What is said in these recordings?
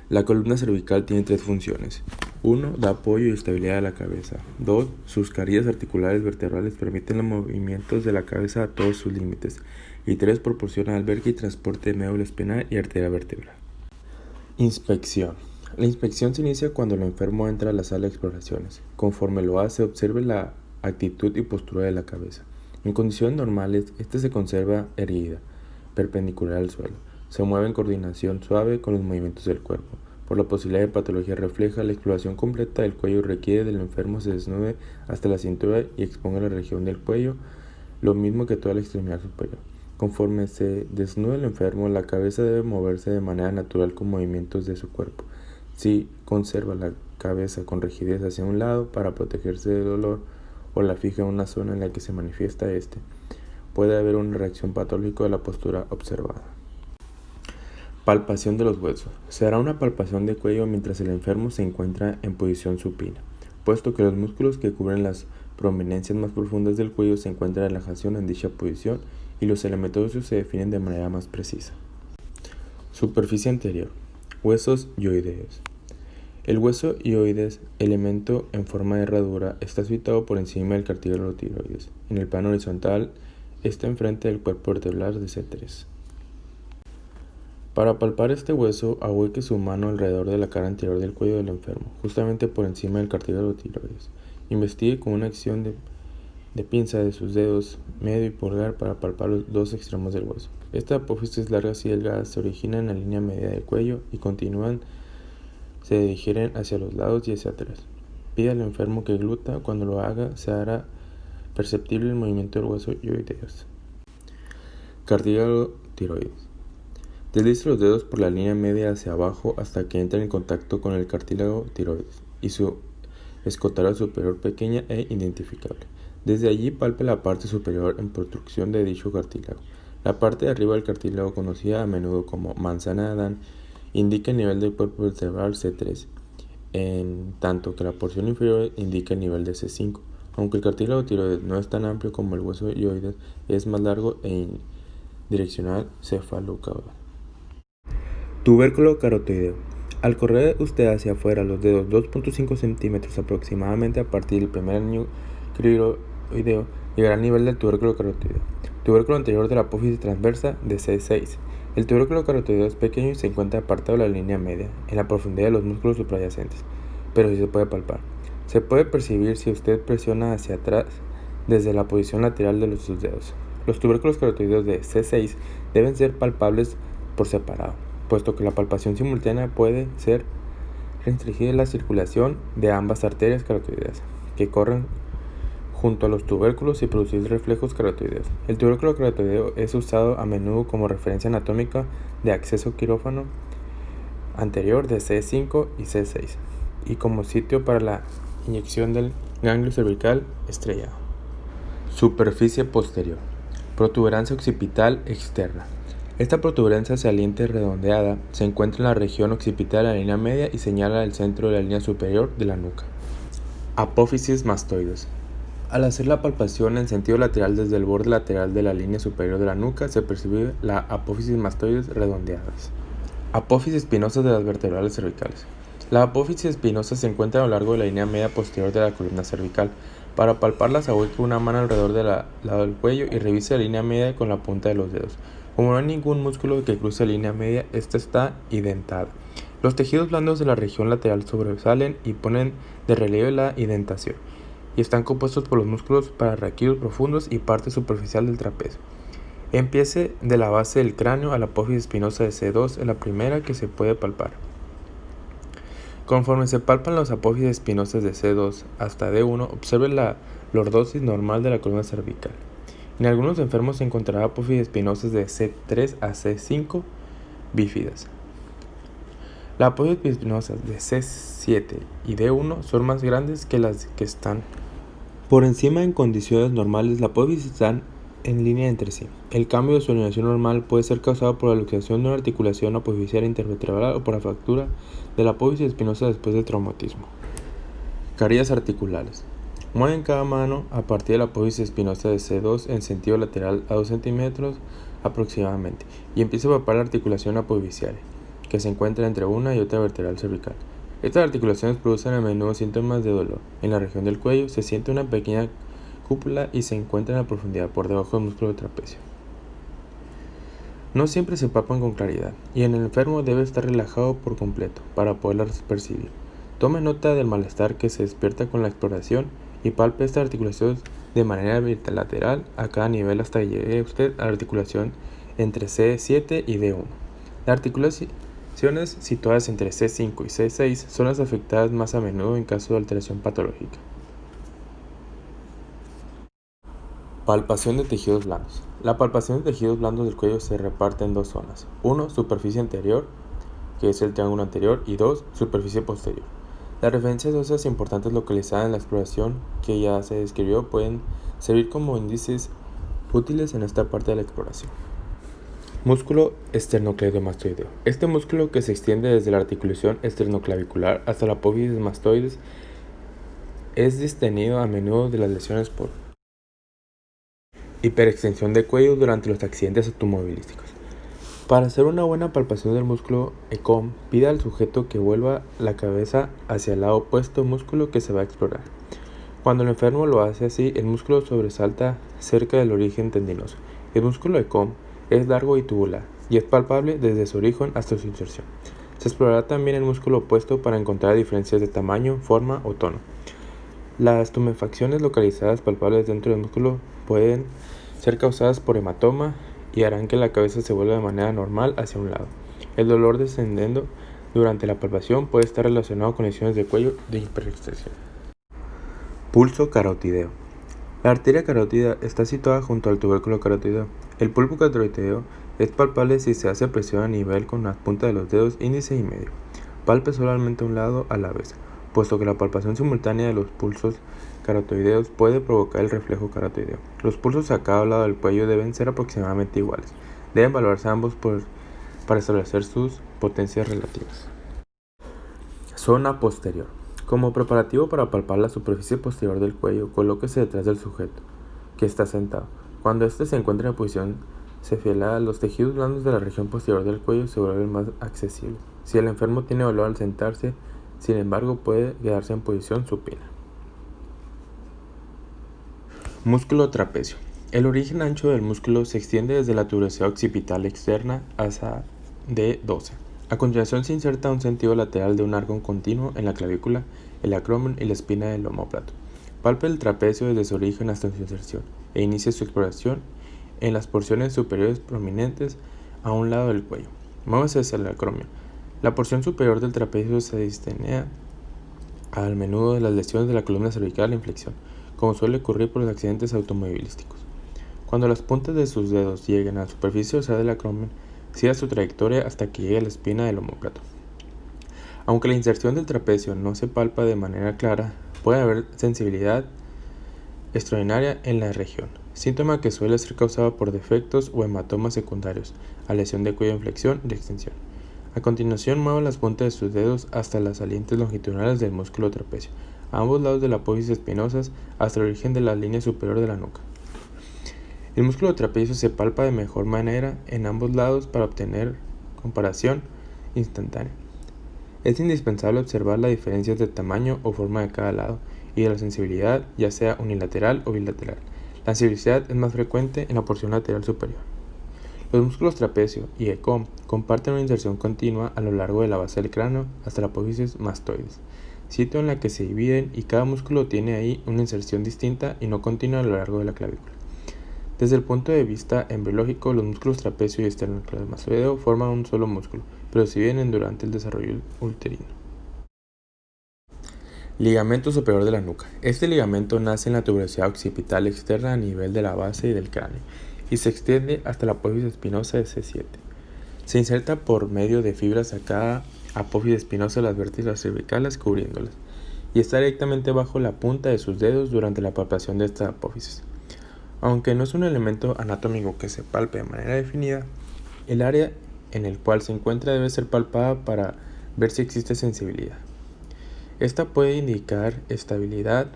La columna cervical tiene tres funciones. 1. Da apoyo y estabilidad a la cabeza. 2. Sus carillas articulares vertebrales permiten los movimientos de la cabeza a todos sus límites. Y 3. Proporciona albergue y transporte de médula espinal y arteria vertebral. Inspección. La inspección se inicia cuando el enfermo entra a la sala de exploraciones. Conforme lo hace, observe la actitud y postura de la cabeza. En condiciones normales, esta se conserva erguida, perpendicular al suelo. Se mueve en coordinación suave con los movimientos del cuerpo. Por la posibilidad de patología refleja, la exploración completa del cuello requiere del enfermo se desnude hasta la cintura y exponga la región del cuello, lo mismo que toda la extremidad superior. Conforme se desnude el enfermo, la cabeza debe moverse de manera natural con movimientos de su cuerpo. Si conserva la cabeza con rigidez hacia un lado para protegerse del dolor o la fija en una zona en la que se manifiesta puede haber una reacción patológica de la postura observada. Palpación de los huesos. Se hará una palpación de cuello mientras el enfermo se encuentra en posición supina, puesto que los músculos que cubren las prominencias más profundas del cuello se encuentran en relajación en dicha posición y los elementos óseos se definen de manera más precisa. Superficie anterior. Huesos hioideos. El hueso hioides, elemento en forma de herradura, está situado por encima del cartílago tiroides. En el plano horizontal está enfrente del cuerpo vertebral de C3. Para palpar este hueso, ahueque su mano alrededor de la cara anterior del cuello del enfermo, justamente por encima del cartílago tiroides. Investigue con una acción de pinza de sus dedos medio y pulgar para palpar los dos extremos del hueso. Estas apófisis largas y delgadas se originan en la línea media del cuello y se digieren hacia los lados y hacia atrás. Pide al enfermo que gluta. Cuando lo haga, se hará perceptible el movimiento del hueso hioideus. Cartílago tiroides. Deslice los dedos por la línea media hacia abajo hasta que entren en contacto con el cartílago tiroides y su escotadura superior pequeña e identificable. Desde allí palpe la parte superior en protrusión de dicho cartílago. La parte de arriba del cartílago, conocida a menudo como manzana de Adán, indica el nivel del cuerpo vertebral C3, en tanto que la porción inferior indica el nivel de C5. Aunque el cartílago tiroides no es tan amplio como el hueso hioides, es más largo e direccional cefalocaudal. Tubérculo carotidio. Al correr usted hacia afuera los dedos 2.5 centímetros aproximadamente a partir del primer anillo criroideo, llegará al nivel del tubérculo carotidio. Tubérculo anterior de la apófisis transversa de C6. El tubérculo carotidio es pequeño y se encuentra apartado de la línea media, en la profundidad de los músculos suprayacentes, pero sí se puede palpar. Se puede percibir si usted presiona hacia atrás desde la posición lateral de sus dedos. Los tubérculos carotidios de C6 deben ser palpables por separado, puesto que la palpación simultánea puede ser restringir la circulación de ambas arterias carotidias que corren junto a los tubérculos y producir reflejos carotidios. El tubérculo carotidio es usado a menudo como referencia anatómica de acceso quirófano anterior de C5 y C6 y como sitio para la inyección del ganglio cervical estrellado. Superficie posterior. Protuberancia occipital externa. Esta protuberancia saliente redondeada se encuentra en la región occipital de la línea media y señala el centro de la línea superior de la nuca. Apófisis mastoides. Al hacer la palpación en sentido lateral desde el borde lateral de la línea superior de la nuca, se percibe la apófisis mastoides redondeadas. Apófisis espinosas de las vertebrales cervicales. La apófisis espinosa se encuentra a lo largo de la línea media posterior de la columna cervical. Para palparlas, ahueque una mano alrededor del lado del cuello y revise la línea media con la punta de los dedos. Como no hay ningún músculo que cruce la línea media, esta está identada. Los tejidos blandos de la región lateral sobresalen y ponen de relieve la indentación, y están compuestos por los músculos pararraquídeos profundos y parte superficial del trapecio. Empiece de la base del cráneo a la apófisis espinosa de C2, en la primera que se puede palpar. Conforme se palpan las apófisis espinosas de C2 hasta D1, observe la lordosis normal de la columna cervical. En algunos enfermos se encontrará apófisis espinosas de C3 a C5 bífidas. Las apófisis espinosas de C7 y D1 son más grandes que las que están por encima. En condiciones normales, las apófisis están en línea entre sí. El cambio de su alineación normal puede ser causado por la luxación de una articulación apofisial intervertebral o por la fractura de la apófisis espinosa después del traumatismo. Carillas articulares. Mueven cada mano a partir de la apófisis espinosa de C2 en sentido lateral a 2 centímetros aproximadamente y empieza a palpar la articulación apofisial, que se encuentra entre una y otra vertebral cervical. Estas articulaciones producen a menudo síntomas de dolor. En la región del cuello se siente una pequeña cúpula y se encuentra en la profundidad por debajo del músculo trapecio. No siempre se palpan con claridad y el enfermo debe estar relajado por completo para poderlas percibir. Tome nota del malestar que se despierta con la exploración y palpe estas articulaciones de manera bilateral a cada nivel hasta que llegue usted a la articulación entre C7 y D1. Las articulaciones situadas entre C5 y C6 son las afectadas más a menudo en caso de alteración patológica. Palpación de tejidos blandos. La palpación de tejidos blandos del cuello se reparte en dos zonas. 1. Superficie anterior, que es el triángulo anterior, y 2. Superficie posterior. Las referencias óseas importantes localizadas en la exploración que ya se describió pueden servir como índices útiles en esta parte de la exploración. Músculo esternocleidomastoideo. Este músculo, que se extiende desde la articulación esternoclavicular hasta la apófisis mastoides, es distenido a menudo de las lesiones por hiperextensión de cuello durante los accidentes automovilísticos. Para hacer una buena palpación del músculo ECOM, pida al sujeto que vuelva la cabeza hacia el lado opuesto al músculo que se va a explorar. Cuando el enfermo lo hace así, el músculo sobresalta cerca del origen tendinoso. El músculo ECOM es largo y tubular y es palpable desde su origen hasta su inserción. Se explorará también el músculo opuesto para encontrar diferencias de tamaño, forma o tono. Las tumefacciones localizadas palpables dentro del músculo pueden ser causadas por hematoma y harán que la cabeza se vuelva de manera normal hacia un lado. El dolor descendiendo durante la palpación puede estar relacionado con lesiones de cuello de hiperextensión. Pulso carotideo. La arteria carótida está situada junto al tubérculo carotídeo. El pulso carotideo es palpable si se hace presión a nivel con la punta de los dedos índice y medio. Palpe solamente un lado a la vez, puesto que la palpación simultánea de los pulsos carotideos puede provocar el reflejo carotídeo. Los pulsos a cada lado del cuello deben ser aproximadamente iguales. Deben valorarse ambos para establecer sus potencias relativas. Zona posterior. Como preparativo para palpar la superficie posterior del cuello, colóquese detrás del sujeto, que está sentado. Cuando éste se encuentra en posición cefaleal, los tejidos blandos de la región posterior del cuello se vuelven más accesibles. Si el enfermo tiene dolor al sentarse, sin embargo, puede quedarse en posición supina. Músculo trapecio. El origen ancho del músculo se extiende desde la tuberosidad occipital externa hasta D12. A continuación se inserta un sentido lateral de un arco continuo en la clavícula, el acromion y la espina del omóplato. Palpe el trapecio desde su origen hasta su inserción e inicie su exploración en las porciones superiores prominentes a un lado del cuello. Muévase hacia el acromion. La porción superior del trapecio se distenea al menudo de las lesiones de la columna cervical e inflexión, como suele ocurrir por los accidentes automovilísticos. Cuando las puntas de sus dedos lleguen a la superficie dorsal del acromion, siga su trayectoria hasta que llegue a la espina del omóplato. Aunque la inserción del trapecio no se palpa de manera clara, puede haber sensibilidad extraordinaria en la región, síntoma que suele ser causado por defectos o hematomas secundarios a lesión de cuello en flexión y extensión. A continuación, mueva las puntas de sus dedos hasta las salientes longitudinales del músculo trapecio, a ambos lados de la apófisis espinosas hasta el origen de la línea superior de la nuca. El músculo trapecio se palpa de mejor manera en ambos lados para obtener comparación instantánea. Es indispensable observar las diferencias de tamaño o forma de cada lado y de la sensibilidad, ya sea unilateral o bilateral. La sensibilidad es más frecuente en la porción lateral superior. Los músculos trapecio y ECOM comparten una inserción continua a lo largo de la base del cráneo hasta la apófisis mastoides, sitio en la que se dividen, y cada músculo tiene ahí una inserción distinta y no continua a lo largo de la clavícula. Desde el punto de vista embriológico, los músculos trapecio y esternocleidomastoideo forman un solo músculo, pero se dividen durante el desarrollo uterino. Ligamento superior de la nuca. Este ligamento nace en la tuberosidad occipital externa a nivel de la base y del cráneo y se extiende hasta la apófisis espinosa de C7. Se inserta por medio de fibras a cada apófisis espinosa de las vértebras cervicales cubriéndolas y está directamente bajo la punta de sus dedos durante la palpación de esta apófisis. Aunque no es un elemento anatómico que se palpe de manera definida, el área en el cual se encuentra debe ser palpada para ver si existe sensibilidad. Esta puede indicar estabilidad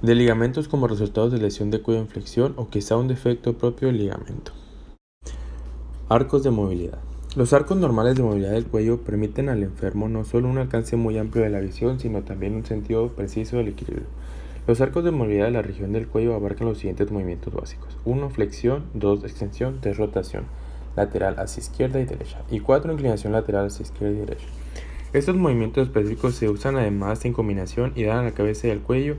de ligamentos como resultado de lesión de cuello en flexión o quizá un defecto propio del ligamento. Arcos de movilidad. Los arcos normales de movilidad del cuello permiten al enfermo no solo un alcance muy amplio de la visión, sino también un sentido preciso del equilibrio. Los arcos de movilidad de la región del cuello abarcan los siguientes movimientos básicos: 1. Flexión, 2. Extensión, 3. Rotación lateral hacia izquierda y derecha, y 4. Inclinación lateral hacia izquierda y derecha. Estos movimientos específicos se usan además en combinación y dan a la cabeza y al cuello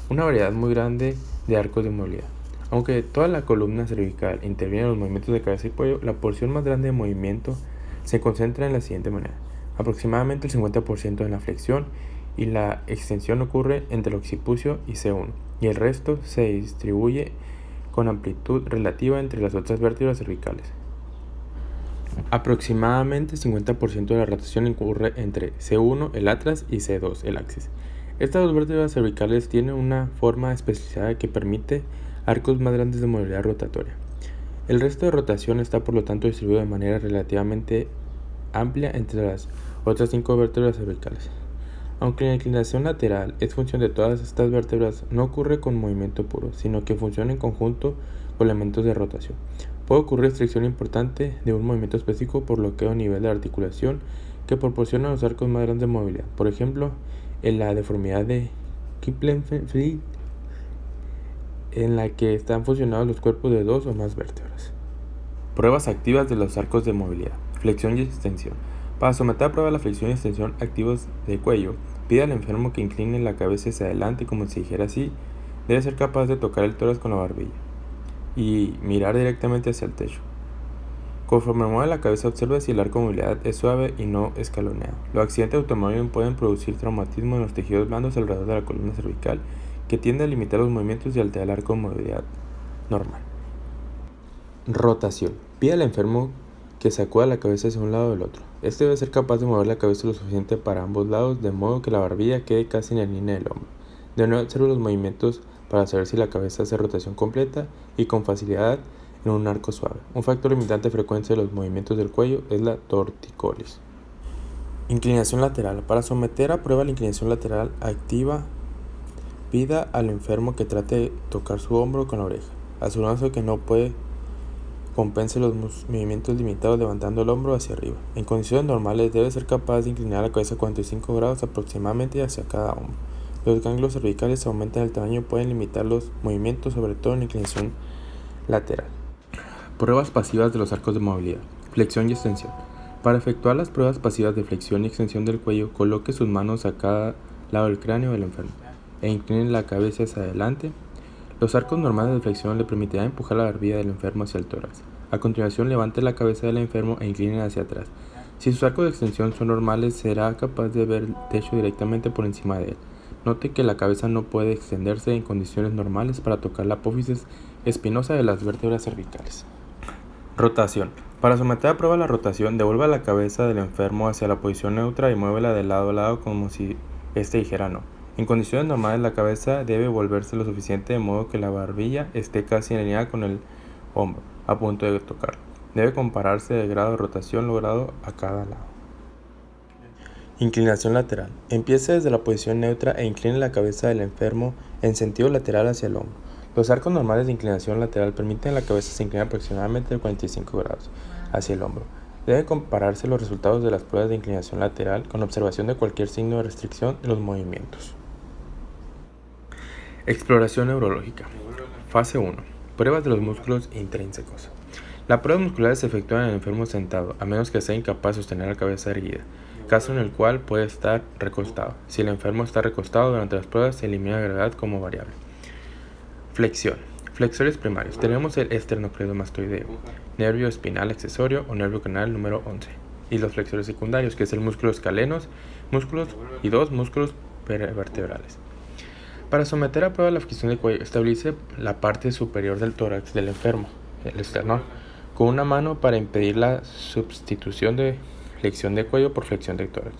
una variedad muy grande de arcos de movilidad. Aunque toda la columna cervical interviene en los movimientos de cabeza y cuello, la porción más grande de movimiento se concentra en la siguiente manera. Aproximadamente el 50% en la flexión y la extensión ocurre entre el occipucio y C1, y el resto se distribuye con amplitud relativa entre las otras vértebras cervicales. Aproximadamente el 50% de la rotación ocurre entre C1, el atlas, y C2, el axis. Estas dos vértebras cervicales tienen una forma especializada que permite arcos más grandes de movilidad rotatoria. El resto de rotación está por lo tanto distribuido de manera relativamente amplia entre las otras 5 vértebras cervicales. Aunque la inclinación lateral es función de todas estas vértebras, no ocurre con movimiento puro, sino que funciona en conjunto con elementos de rotación. Puede ocurrir restricción importante de un movimiento específico por bloqueo a nivel de articulación que proporciona los arcos más grandes de movilidad. Por ejemplo, en la deformidad de Klippel-Feil, en la que están fusionados los cuerpos de 2 o más vértebras. Pruebas activas de los arcos de movilidad. Flexión y extensión. Para someter a prueba la flexión y extensión activos del cuello, pide al enfermo que incline la cabeza hacia adelante como si dijera así. Debe ser capaz de tocar el tórax con la barbilla y mirar directamente hacia el techo. Conforme mueve la cabeza, observa si el arco de movilidad es suave y no escaloneado. Los accidentes de automóvil pueden producir traumatismo en los tejidos blandos alrededor de la columna cervical, que tiende a limitar los movimientos y alterar el arco de movilidad normal. Rotación. Pide al enfermo que sacuda la cabeza hacia un lado o del otro. Este debe ser capaz de mover la cabeza lo suficiente para ambos lados, de modo que la barbilla quede casi en la línea del hombro. De nuevo observa los movimientos para saber si la cabeza hace rotación completa y con facilidad en un arco suave. Un factor limitante de frecuencia de los movimientos del cuello es la torticolis. Inclinación lateral. Para someter a prueba la inclinación lateral activa, pida al enfermo que trate de tocar su hombro con la oreja, asegurándose que no puede compense los movimientos limitados levantando el hombro hacia arriba. En condiciones normales debe ser capaz de inclinar la cabeza 45 grados aproximadamente hacia cada hombro. Los ganglios cervicales aumentan el tamaño y pueden limitar los movimientos, sobre todo en la inclinación lateral. Pruebas pasivas de los arcos de movilidad. Flexión y extensión. Para efectuar las pruebas pasivas de flexión y extensión del cuello, coloque sus manos a cada lado del cráneo del enfermo e incline la cabeza hacia adelante. Los arcos normales de flexión le permitirán empujar la barbilla del enfermo hacia el tórax. A continuación, levante la cabeza del enfermo e incline hacia atrás. Si sus arcos de extensión son normales, será capaz de ver el techo directamente por encima de él. Note que la cabeza no puede extenderse en condiciones normales para tocar la apófisis espinosa de las vértebras cervicales. Rotación. Para someter a prueba la rotación, devuelva la cabeza del enfermo hacia la posición neutra y muévela de lado a lado como si éste dijera no. En condiciones normales, la cabeza debe volverse lo suficiente de modo que la barbilla esté casi en línea con el hombro, a punto de tocarlo. Debe compararse el grado de rotación logrado a cada lado. Inclinación lateral. Empiece desde la posición neutra e incline la cabeza del enfermo en sentido lateral hacia el hombro. Los arcos normales de inclinación lateral permiten que la cabeza se incline aproximadamente de 45 grados hacia el hombro. Deben compararse los resultados de las pruebas de inclinación lateral con observación de cualquier signo de restricción en los movimientos. Exploración neurológica. Fase 1. Pruebas de los músculos intrínsecos. Las pruebas musculares se efectúan en el enfermo sentado, a menos que sea incapaz de sostener la cabeza erguida, caso en el cual puede estar recostado. Si el enfermo está recostado durante las pruebas, se elimina la gravedad como variable. Flexión. Flexores primarios. Tenemos el esternocleidomastoideo, nervio espinal accesorio o nervio canal número 11. Y los flexores secundarios, que es el músculo escalenos, y dos músculos vertebrales. Para someter a prueba la flexión del cuello, estabilice la parte superior del tórax del enfermo, el esternón, con una mano para impedir la sustitución de flexión de cuello por flexión de tórax.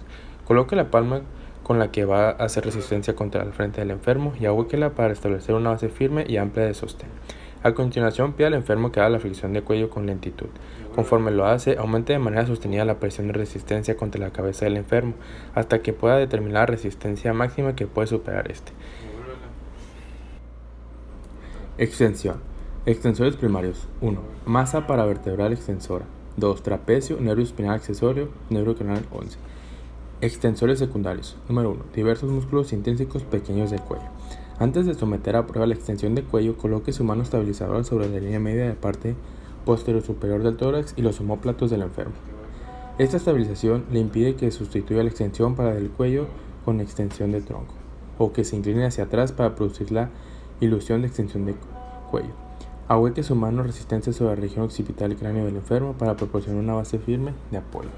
Coloque la palma con la que va a hacer resistencia contra la frente del enfermo y ahúquela para establecer una base firme y amplia de sostén. A continuación, pide al enfermo que haga la flexión de cuello con lentitud. Conforme lo hace, aumente de manera sostenida la presión de resistencia contra la cabeza del enfermo hasta que pueda determinar la resistencia máxima que puede superar este. Extensión. Extensores primarios. 1. Masa paravertebral extensora. 2. Trapecio, nervio espinal accesorio, nervio craneal 11. Extensores secundarios. Número 1. Diversos músculos intrínsecos pequeños del cuello. Antes de someter a prueba la extensión del cuello, coloque su mano estabilizadora sobre la línea media de la parte posterior superior del tórax y los omóplatos del enfermo. Esta estabilización le impide que sustituya la extensión para el cuello con extensión de tronco, o que se incline hacia atrás para producir la ilusión de extensión de cuello. Ahueque su mano resistencia sobre la región occipital y cráneo del enfermo para proporcionar una base firme de apoyo.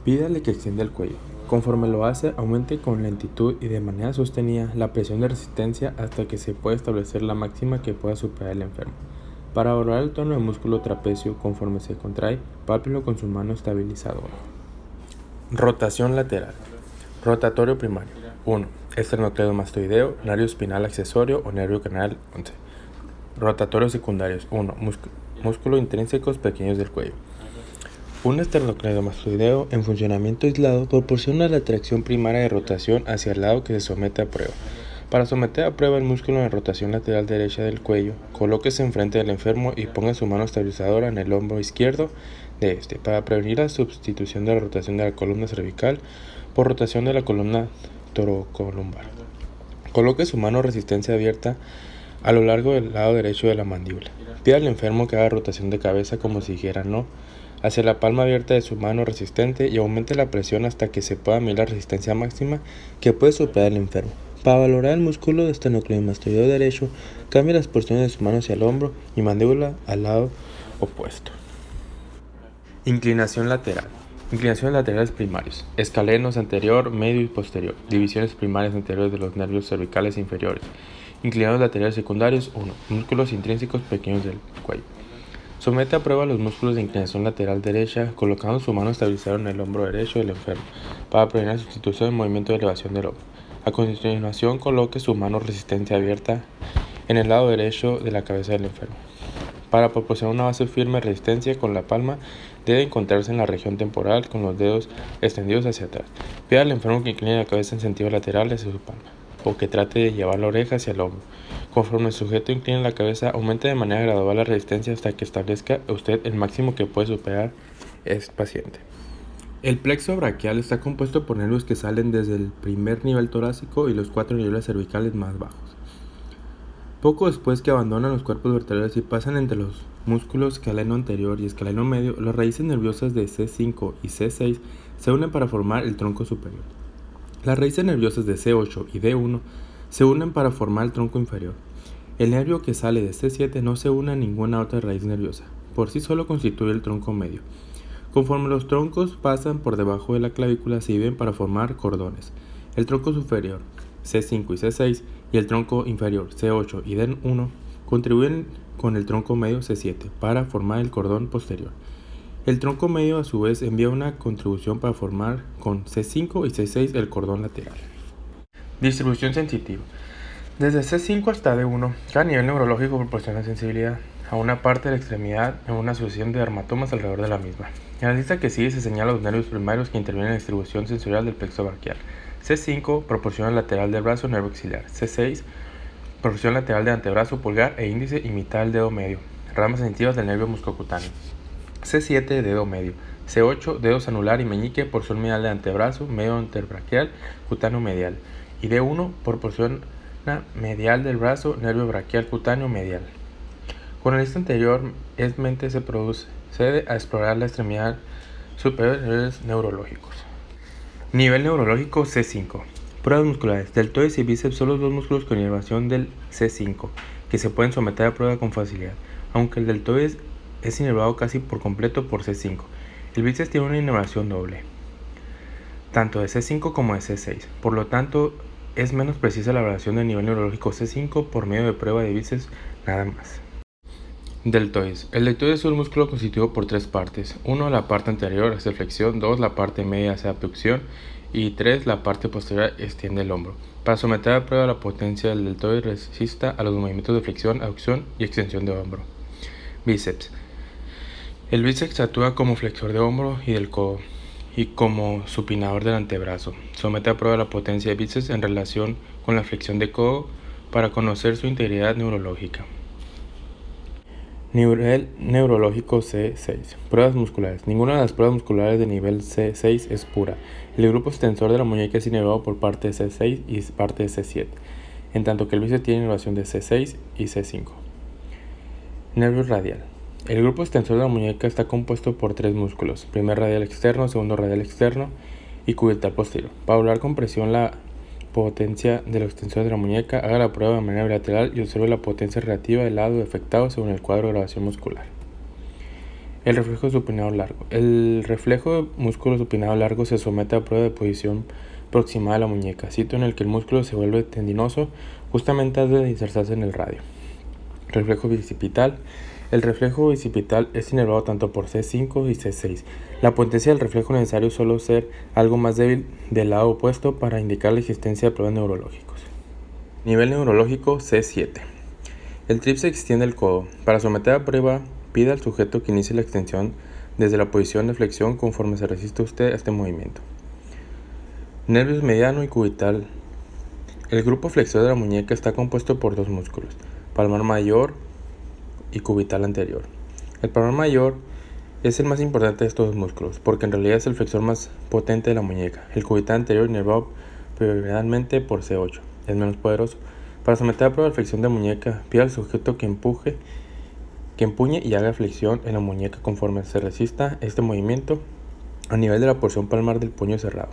Pídale que extienda el cuello. Conforme lo hace, aumente con lentitud y de manera sostenida la presión de resistencia hasta que se pueda establecer la máxima que pueda superar el enfermo. Para valorar el tono del músculo trapecio conforme se contrae, pálpelo con su mano estabilizadora. Rotación lateral. Rotatorio primario. 1. Esternocleidomastoideo, nervio espinal accesorio o nervio craneal 11. Rotatorios secundarios. 1. Músculos intrínsecos pequeños del cuello. Un esternocleidomastoideo en funcionamiento aislado proporciona la tracción primaria de rotación hacia el lado que se somete a prueba. Para someter a prueba el músculo de rotación lateral derecha del cuello, colóquese enfrente del enfermo y ponga su mano estabilizadora en el hombro izquierdo de este, para prevenir la sustitución de la rotación de la columna cervical por rotación de la columna torocolumbar. Coloque su mano resistencia abierta a lo largo del lado derecho de la mandíbula. Pida al enfermo que haga rotación de cabeza como si dijera no, hacia la palma abierta de su mano resistente y aumente la presión hasta que se pueda medir la resistencia máxima que puede superar el enfermo. Para valorar el músculo de esternocleidomastoideo derecho, cambie las porciones de su mano hacia el hombro y mandíbula al lado opuesto. Inclinación lateral. Inclinaciones laterales primarios. Escalenos anterior, medio y posterior. Divisiones primarias anteriores de los nervios cervicales inferiores. Inclinados laterales secundarios. 1. Músculos intrínsecos pequeños del cuello. Somete a prueba los músculos de inclinación lateral derecha colocando su mano estabilizadora en el hombro derecho del enfermo para prevenir la sustitución del movimiento de elevación del hombro. A continuación, coloque su mano resistencia abierta en el lado derecho de la cabeza del enfermo. Para proporcionar una base firme de resistencia con la palma, debe encontrarse en la región temporal con los dedos extendidos hacia atrás. Pida al enfermo que incline la cabeza en sentido lateral hacia su palma, o que trate de llevar la oreja hacia el hombro. Conforme el sujeto incline la cabeza, aumente de manera gradual la resistencia hasta que establezca usted el máximo que puede superar el paciente. El plexo braquial está compuesto por nervios que salen desde el primer nivel torácico y los 4 niveles cervicales más bajos. Poco después que abandonan los cuerpos vertebrales y pasan entre los músculos escaleno anterior y escaleno medio, las raíces nerviosas de C5 y C6 se unen para formar el tronco superior. Las raíces nerviosas de C8 y D1 se unen para formar el tronco inferior. El nervio que sale de C7 no se une a ninguna otra raíz nerviosa, por sí solo constituye el tronco medio. Conforme los troncos pasan por debajo de la clavícula se dividen para formar cordones. El tronco superior, C5 y C6, y el tronco inferior, C8 y D1, contribuyen con el tronco medio C7 para formar el cordón posterior. El tronco medio a su vez envía una contribución para formar con C5 y C6 el cordón lateral. Distribución sensitiva. Desde C5 hasta D1, cada nivel neurológico proporciona sensibilidad a una parte de la extremidad en una sucesión de dermatomas alrededor de la misma. En la lista que sigue se señalan los nervios primarios que intervienen en la distribución sensorial del plexo braquial. C5 proporciona el lateral del brazo, nervio axilar. C6 proporciona lateral del antebrazo, pulgar e índice y mitad del dedo medio, ramas sensitivas del nervio musculocutáneo. C7 dedo medio. C8 dedos anular y meñique, porción medial del antebrazo, medio interbraquial, cutáneo medial. Y D1 proporciona medial del brazo, nervio braquial cutáneo medial. Con la lista anterior, se procede a explorar la extremidad superior de niveles neurológicos. Nivel neurológico C5. Pruebas musculares. Deltoides y bíceps son los dos músculos con inervación del C5 que se pueden someter a prueba con facilidad, aunque el deltoides es inervado casi por completo por C5. El bíceps tiene una inervación doble, tanto de C5 como de C6. Por lo tanto, es menos precisa la evaluación del nivel neurológico C5 por medio de prueba de bíceps nada más. Deltoides. El deltoides es un músculo constituido por 3 partes. 1. La parte anterior hace flexión. 2. La parte media hace abducción. Y 3. La parte posterior extiende el hombro. Para someter a prueba la potencia del deltoides resista a los movimientos de flexión, abducción y extensión de hombro. Bíceps. El bíceps actúa como flexor de hombro y del codo y como supinador del antebrazo. Somete a prueba la potencia de bíceps en relación con la flexión de codo para conocer su integridad neurológica. Nivel neurológico C6. Pruebas musculares. Ninguna de las pruebas musculares de nivel C6 es pura. El grupo extensor de la muñeca es inervado por parte de C6 y parte de C7, en tanto que el bíceps tiene inervación de C6 y C5. Nervio radial. El grupo extensor de la muñeca está compuesto por tres músculos: primer radial externo, segundo radial externo y cubital posterior. Para hablar con presión la potencia de los extensores de la muñeca, haga la prueba de manera bilateral y observe la potencia relativa del lado afectado según el cuadro de grabación muscular. El reflejo supinado largo. El reflejo de músculo supinado largo se somete a prueba de posición proximal de la muñeca, sitio en el que el músculo se vuelve tendinoso justamente antes de insertarse en el radio. Reflejo bicipital. El reflejo bicipital es inervado tanto por C5 y C6. La potencia del reflejo necesario suele ser algo más débil del lado opuesto para indicar la existencia de problemas neurológicos. Nivel neurológico C7. El tríceps extiende el codo. Para someter a prueba, pida al sujeto que inicie la extensión desde la posición de flexión conforme se resiste usted a este movimiento. Nervios mediano y cubital. El grupo flexor de la muñeca está compuesto por dos músculos: palmar mayor y cubital anterior. El palmar mayor es el más importante de estos dos músculos, porque en realidad es el flexor más potente de la muñeca. El cubital anterior, inervado predominantemente por C8, es menos poderoso. Para someter a prueba la flexión de muñeca, pida al sujeto que empuñe y haga flexión en la muñeca conforme se resista este movimiento a nivel de la porción palmar del puño cerrado.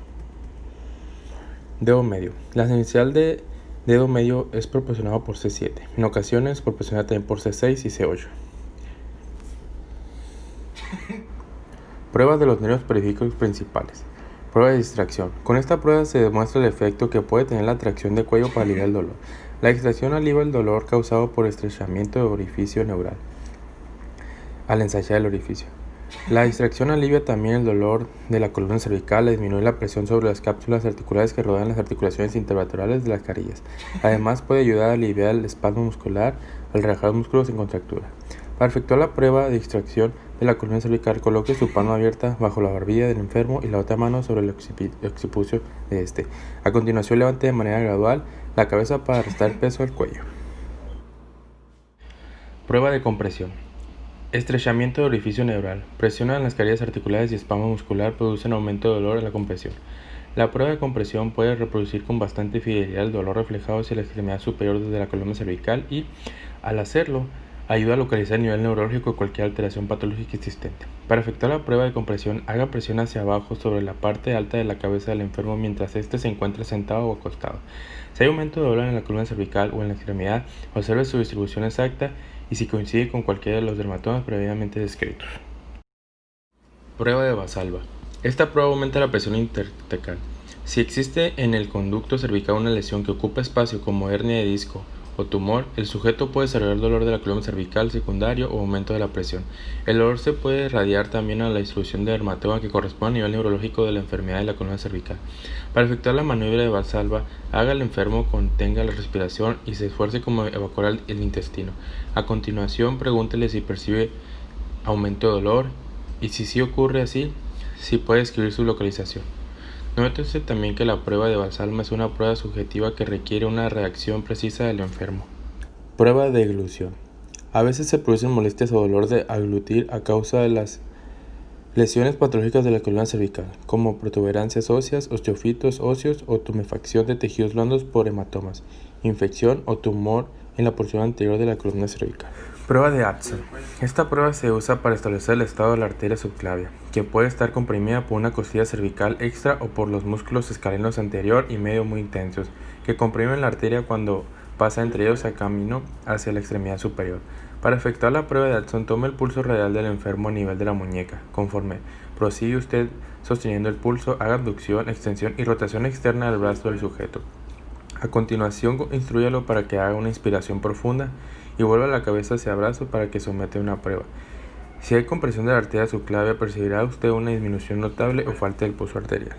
Dedo medio. La inicial de dedo medio es proporcionado por C7, en ocasiones proporcionada también por C6 y C8. Pruebas de los nervios periféricos principales. Prueba de distracción. Con esta prueba se demuestra el efecto que puede tener la tracción de cuello para aliviar el dolor. La distracción alivia el dolor causado por estrechamiento del orificio neural al ensayar el orificio. La distracción alivia también el dolor de la columna cervical, disminuye la presión sobre las cápsulas articulares que rodean las articulaciones intervertebrales de las carillas. Además, puede ayudar a aliviar el espasmo muscular al relajar los músculos en contractura. Para efectuar la prueba de distracción de la columna cervical, coloque su mano abierta bajo la barbilla del enfermo y la otra mano sobre el occipucio de este. A continuación, levante de manera gradual la cabeza para restar peso al cuello. Prueba de compresión. Estrechamiento del orificio neural. Presiona en las carillas articulares y espasmo muscular producen aumento de dolor en la compresión. La prueba de compresión puede reproducir con bastante fidelidad el dolor reflejado hacia la extremidad superior desde la columna cervical y, al hacerlo, ayuda a localizar el nivel neurológico de cualquier alteración patológica existente. Para efectuar la prueba de compresión, haga presión hacia abajo sobre la parte alta de la cabeza del enfermo mientras éste se encuentra sentado o acostado. Si hay aumento de dolor en la columna cervical o en la extremidad, observe su distribución exacta y si coincide con cualquiera de los dermatomas previamente descritos. Prueba de Valsalva. Esta prueba aumenta la presión intertecal. Si existe en el conducto cervical una lesión que ocupa espacio como hernia de disco o tumor, el sujeto puede desarrollar dolor de la columna cervical secundario o aumento de la presión. El dolor se puede irradiar también a la distribución de dermatoma que corresponde al nivel neurológico de la enfermedad de la columna cervical. Para efectuar la maniobra de Valsalva, haga al enfermo contenga la respiración y se esfuerce como evacuar el intestino. A continuación, pregúntele si percibe aumento de dolor y si sí ocurre así, si puede escribir su localización. Nótese también que la prueba de Valsalva es una prueba subjetiva que requiere una reacción precisa del enfermo. Prueba de eglución. A veces se producen molestias o dolor de aglutir a causa de las lesiones patológicas de la columna cervical, como protuberancias óseas, osteofitos óseos o tumefacción de tejidos blandos por hematomas, infección o tumor en la porción anterior de la columna cervical. Prueba de Adston. Esta prueba se usa para establecer el estado de la arteria subclavia, que puede estar comprimida por una costilla cervical extra o por los músculos escalenos anterior y medio muy intensos, que comprimen la arteria cuando pasa entre ellos a camino hacia la extremidad superior. Para efectuar la prueba de Adston, tome el pulso radial del enfermo a nivel de la muñeca. Conforme prosigue usted sosteniendo el pulso, haga abducción, extensión y rotación externa del brazo del sujeto. A continuación, instrúyalo para que haga una inspiración profunda y vuelva la cabeza hacia el brazo para que someta una prueba. Si hay compresión de la arteria subclavia, percibirá usted una disminución notable o falta del pulso arterial.